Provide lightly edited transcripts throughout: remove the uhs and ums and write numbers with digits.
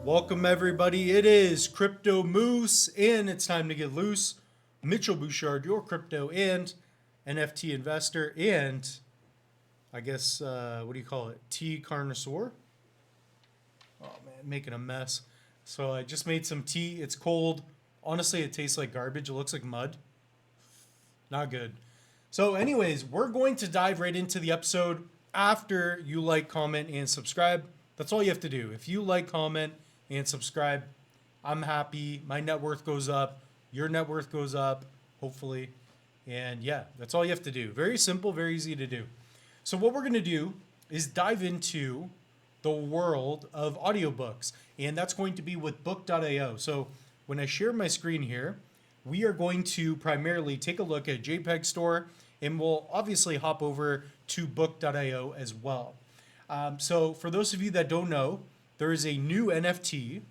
Welcome everybody, it is Crypto Moose and it's time to get loose. Mitchell Bouchard, your crypto and NFT investor and I guess, what do you call it? Tea connoisseur? Oh man, making a mess. So I just made some tea, it's cold. Honestly, it tastes like garbage, it looks like mud. Not good. So anyways, we're going to dive right into the episode after you like, comment, and subscribe. That's all you have to do. If you like, comment, and subscribe, I'm happy. My net worth goes up. Your net worth goes up, hopefully. And yeah, that's all you have to do. Very simple, very easy to do. So what we're going to do is dive into the world of audiobooks. And that's going to be with book.io. So when I share my screen here, we are going to primarily take a look at JPEG Store, and we'll obviously hop over to book.io as well. So for those of you that don't know, there is a new NFT,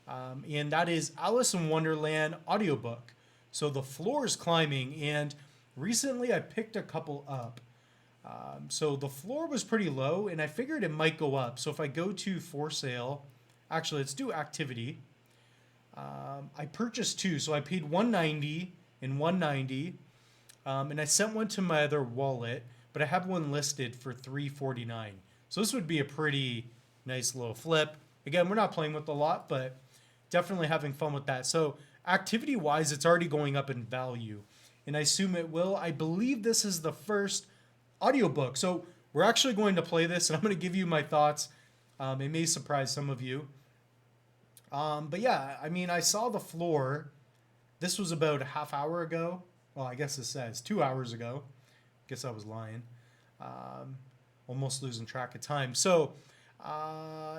and that is Alice in Wonderland Audiobook. So the floor is climbing, and recently I picked a couple up. So the floor was pretty low, and I figured it might go up. So if I go to for sale, actually let's do activity. I purchased two, so I paid $190 and $190, and I sent one to my other wallet, but I have one listed for $349. So this would be a pretty nice little flip. Again, we're not playing with a lot, but definitely having fun with that. So activity-wise, it's already going up in value, and I assume it will. I believe this is the first audiobook. So we're actually going to play this, and I'm going to give you my thoughts. It may surprise some of you. But yeah, I mean, I saw the floor. This was about a half hour ago. Well, I guess it says 2 hours ago. Guess I was lying. Almost losing track of time. So,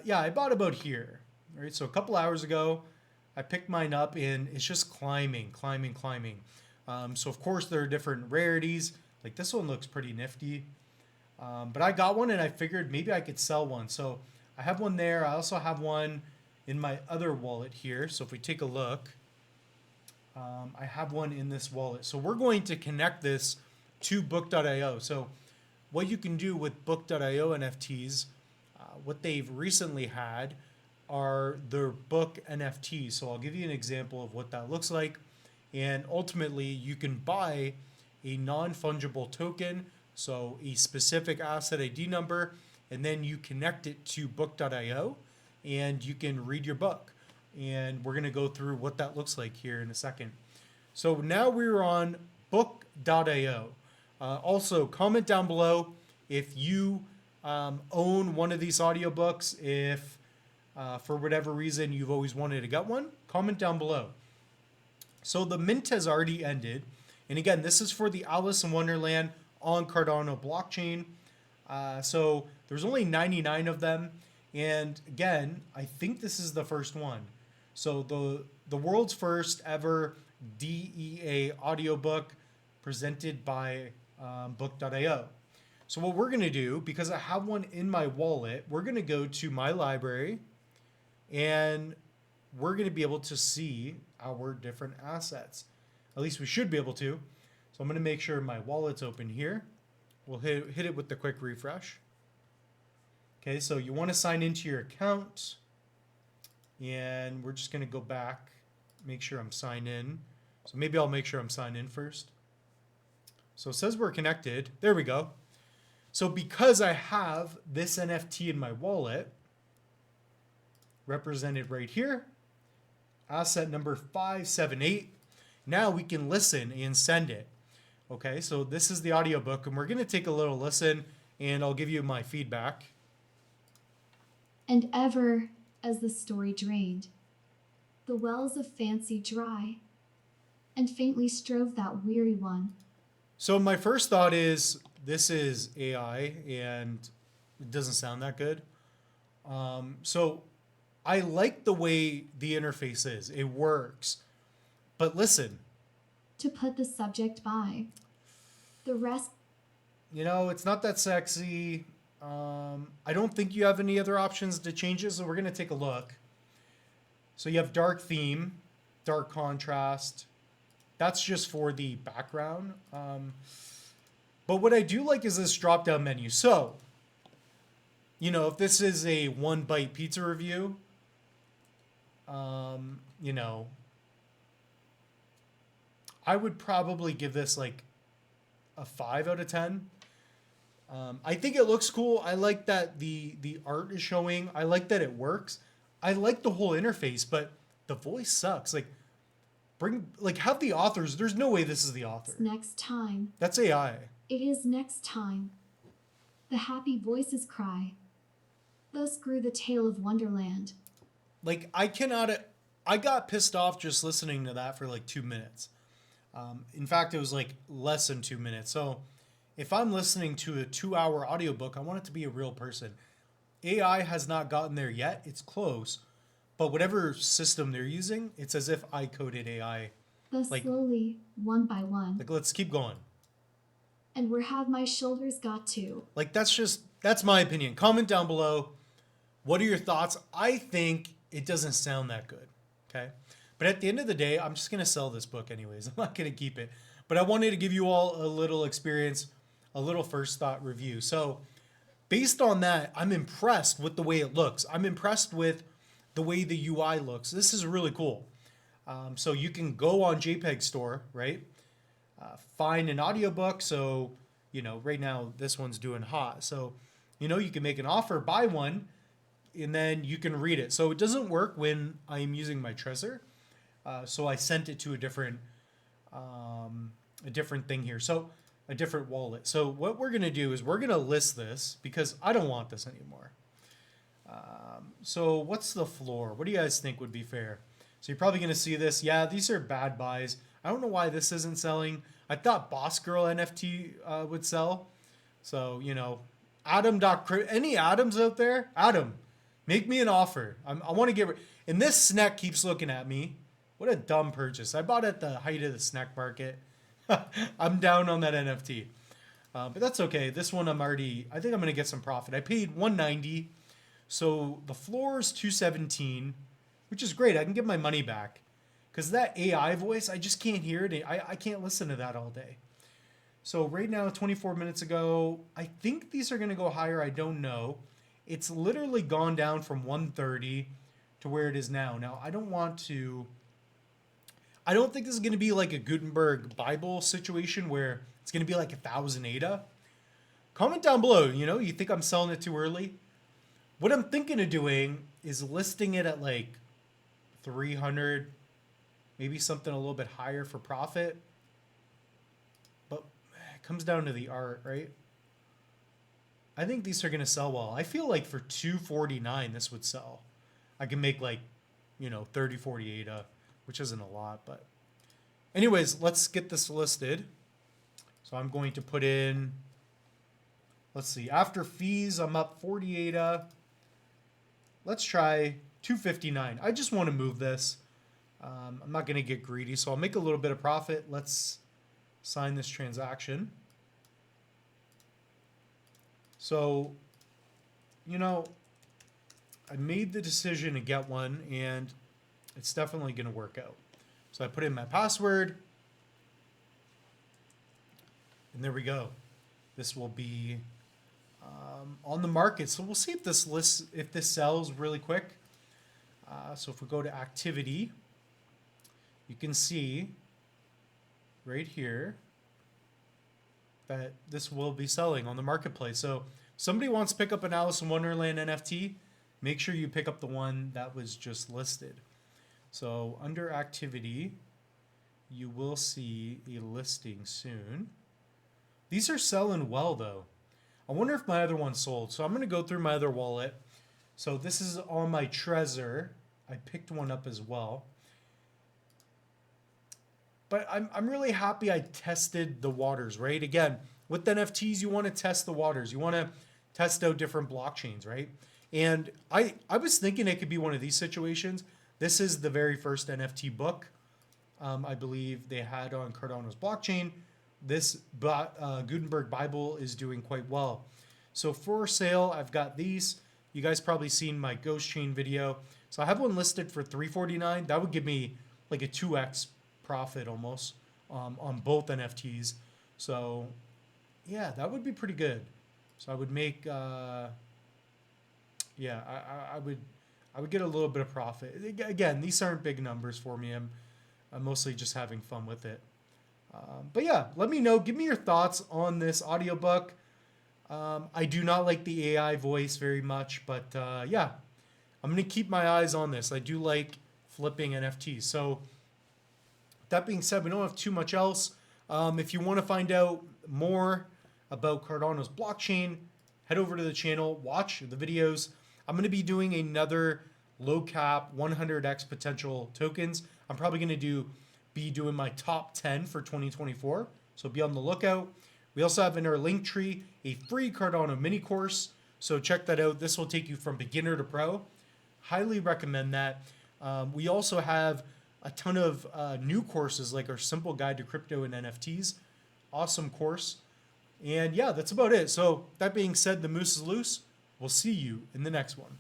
yeah, I bought about here. Right. So a couple hours ago, I picked mine up, and it's just climbing. So of course there are different rarities. Like this one looks pretty nifty. But I got one, and I figured maybe I could sell one. So I have one there. I also have one in my other wallet here. So if we take a look, I have one in this wallet. So we're going to connect this to book.io. So what you can do with book.io NFTs, what they've recently had are their book NFTs. So I'll give you an example of what that looks like. And ultimately, you can buy a non-fungible token, so a specific asset ID number, and then you connect it to book.io, and you can read your book. And we're going to go through what that looks like here in a second. So now we're on book.io. Also, comment down below if you own one of these audiobooks. If for whatever reason you've always wanted to get one, comment down below. So the mint has already ended. And again, this is for the Alice in Wonderland on Cardano blockchain. So there's only 99 of them. And again, I think this is the first one. So the world's first ever DEA audiobook presented by book.io. So what we're going to do, because I have one in my wallet, we're going to go to my library, and we're going to be able to see our different assets. At least we should be able to. So I'm going to make sure my wallet's open here. We'll hit it with the quick refresh. Okay, so you want to sign into your account, and we're just going to go back, make sure I'm signed in. So maybe I'll make sure I'm signed in first. So it says we're connected. There we go. So because I have this NFT in my wallet, represented right here, asset number 578, now we can listen and send it. Okay, so this is the audiobook, and we're going to take a little listen, and I'll give you my feedback. And ever as the story drained, the wells of fancy dry, and faintly strove that weary one. So my first thought is this is AI, and it doesn't sound that good. So I like the way the interface is. It works. But listen. To put the subject by. The rest. You know, it's not that sexy. I don't think you have any other options to change it, so we're going to take a look. So you have dark theme, dark contrast. That's just for the background. But what I do like is this drop-down menu. So, you know, if this is a one bite pizza review, You know, I would probably give this like a 5 out of 10. I think it looks cool. I like that the art is showing. I like that it works. I like the whole interface, but the voice sucks. Like have the authors. There's no way this is the author. It's next time. That's AI. It is next time. The happy voices cry. Thus grew the tale of Wonderland. Like I cannot. I got pissed off just listening to that for like 2 minutes. In fact, it was like less than 2 minutes. So if I'm listening to a 2-hour audiobook, I want it to be a real person. AI has not gotten there yet. It's close. But whatever system they're using, it's as if I coded AI. Thus slowly, one by one. Like, let's keep going. And where have my shoulders got to? Like, that's my opinion. Comment down below. What are your thoughts? I think it doesn't sound that good. Okay. But at the end of the day, I'm just going to sell this book anyways. I'm not going to keep it. But I wanted to give you all a little experience, a little first thought review. So based on that, I'm impressed with the way it looks. I'm impressed with the way the UI looks. This is really cool. So you can go on JPEG Store, right? Find an audiobook. So, you know, right now this one's doing hot. So, you know, you can make an offer, buy one, and then you can read it. So it doesn't work when I'm using my Trezor. So I sent it to a different thing here. So a different wallet. So what we're going to do is we're going to list this because I don't want this anymore. So what's the floor? What do you guys think would be fair? So you're probably going to see this. Yeah, these are bad buys. I don't know why this isn't selling. I thought Boss Girl NFT would sell. So, you know, any Adams out there? Adam, make me an offer. I want to get and this snack keeps looking at me. What a dumb purchase. I bought at the height of the snack market. I'm down on that NFT. But that's okay. This one I think I'm going to get some profit. I paid $190. So the floor is $217, which is great. I can get my money back. Because that AI voice, I just can't hear it. I can't listen to that all day. So right now, 24 minutes ago, I think these are going to go higher. I don't know. It's literally gone down from 130 to where it is now. Now, I don't think this is going to be like a Gutenberg Bible situation where it's going to be like 1,000 ADA. Comment down below, you know, you think I'm selling it too early? What I'm thinking of doing is listing it at like 300, maybe something a little bit higher for profit. But it comes down to the art, right? I think these are going to sell well. I feel like for $249, this would sell. I can make like, you know, 30, 40 ADA, which isn't a lot, but anyways, let's get this listed. So I'm going to put in, let's see, after fees, I'm up 40 ADA. Let's try 259. I just want to move this. I'm not going to get greedy, so I'll make a little bit of profit. Let's sign this transaction. So, you know, I made the decision to get one, and it's definitely going to work out. So I put in my password, and there we go. This will be on the market. So we'll see if this sells really quick. So if we go to activity, you can see right here that this will be selling on the marketplace. So if somebody wants to pick up an Alice in Wonderland NFT, make sure you pick up the one that was just listed. So under activity, you will see a listing soon. These are selling well though. I wonder if my other one sold. So I'm going to go through my other wallet. So this is on my Trezor. I picked one up as well. But I'm really happy I tested the waters, right? Again, with NFTs, you want to test the waters. You want to test out different blockchains, right? And I was thinking it could be one of these situations. This is the very first NFT book I believe they had on Cardano's blockchain. This Gutenberg Bible is doing quite well. So for sale, I've got these. You guys probably seen my Ghost Chain video. So I have one listed for $349. That would give me like a 2x profit almost on both NFTs. So yeah, that would be pretty good. So I would make, yeah, I would get a little bit of profit. Again, these aren't big numbers for me. I'm mostly just having fun with it. But yeah, let me know. Give me your thoughts on this audiobook. I do not like the AI voice very much, but yeah, I'm going to keep my eyes on this. I do like flipping NFTs. So that being said, we don't have too much else. If you want to find out more about Cardano's blockchain, head over to the channel, watch the videos. I'm going to be doing another low cap 100x potential tokens. I'm probably going to be doing my top 10 for 2024. So be on the lookout. We also have in our link tree a free Cardano mini course. So check that out. This will take you from beginner to pro. Highly recommend that. We also have a ton of new courses like our simple guide to crypto and NFTs. Awesome course. And yeah, that's about it. So that being said, the moose is loose. We'll see you in the next one.